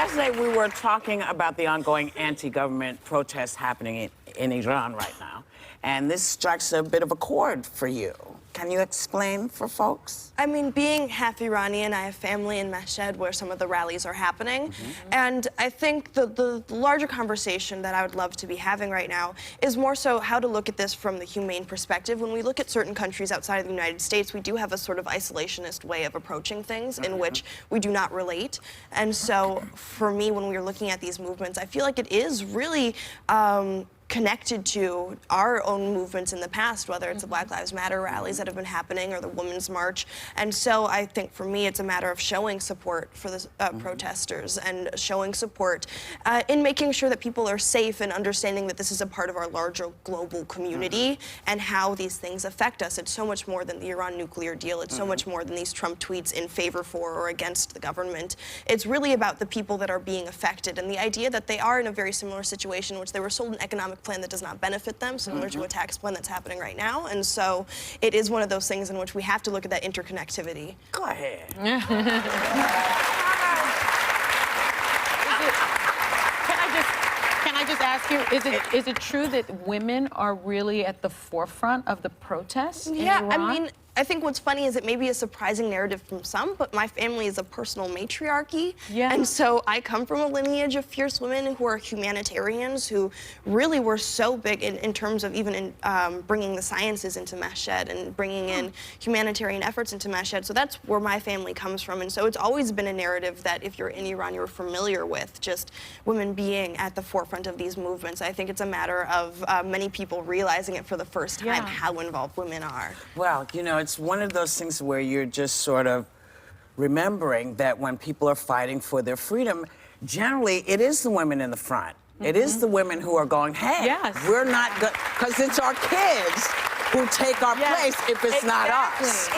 yesterday we were talking about the ongoing anti-government protests happening in Iran right now, and this strikes a bit of a chord for you. Can you explain for folks? I mean, being half Iranian, I have family in Mashhad where some of the rallies are happening. And I think the larger conversation that I would love to be having right now is more so how to look at this from the humane perspective. When we look at certain countries outside of the United States, we do have a sort of isolationist way of approaching things in which we do not relate. And so for me, when we are looking at these movements, I feel like it is really connected to our own movements in the past, whether it's the Black Lives Matter rallies that have been happening or the Women's March. And so I think for me, it's a matter of showing support for the protesters and showing support in making sure that people are safe and understanding that this is a part of our larger global community and how these things affect us. It's so much more than the Iran nuclear deal. It's so much more than these Trump tweets in favor for or against the government. It's really about the people that are being affected and the idea that they are in a very similar situation in which they were sold an economic plan that does not benefit them, similar to a tax plan that's happening right now. And so it is one of those things in which we have to look at that interconnectivity. Go ahead. Can I just ask you, is it true that women are really at the forefront of the protests in Iran? I mean, I think what's funny is it may be a surprising narrative from some, but my family is a personal matriarchy. Yeah. And so I come from a lineage of fierce women who are humanitarians, who really were so big in terms of even in bringing the sciences into Mashhad and bringing in humanitarian efforts into Mashhad. So that's where my family comes from. And so it's always been a narrative that if you're in Iran, you're familiar with just women being at the forefront of these movements. I think it's a matter of many people realizing it for the first time, how involved women are. Well, you know, it's one of those things where you're just sort of remembering that when people are fighting for their freedom, generally it is the women in the front. It is the women who are going, hey, we're not good, because it's our kids who take our place if it's not us.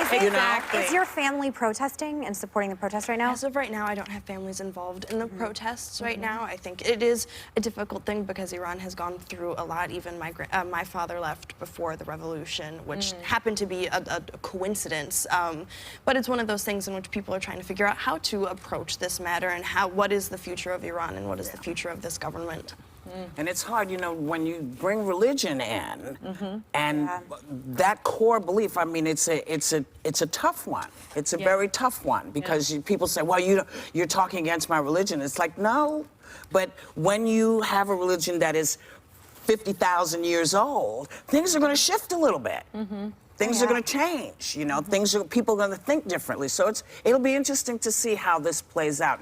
Is your family protesting and supporting the protest right now? As of right now, I don't have families involved in the protests right now. I think it is a difficult thing because Iran has gone through a lot. Even my father left before the revolution, which happened to be a coincidence. But it's one of those things in which people are trying to figure out how to approach this matter and what is the future of Iran and what is the future of this government. And it's hard, you know, when you bring religion in, and that core belief. I mean, it's a tough one. It's a very tough one because people say, "Well, you're talking against my religion." It's like, no, but when you have a religion that is 50,000 years old, things are going to shift a little bit. Things are going to change. You know, people are going to think differently. So it'll be interesting to see how this plays out.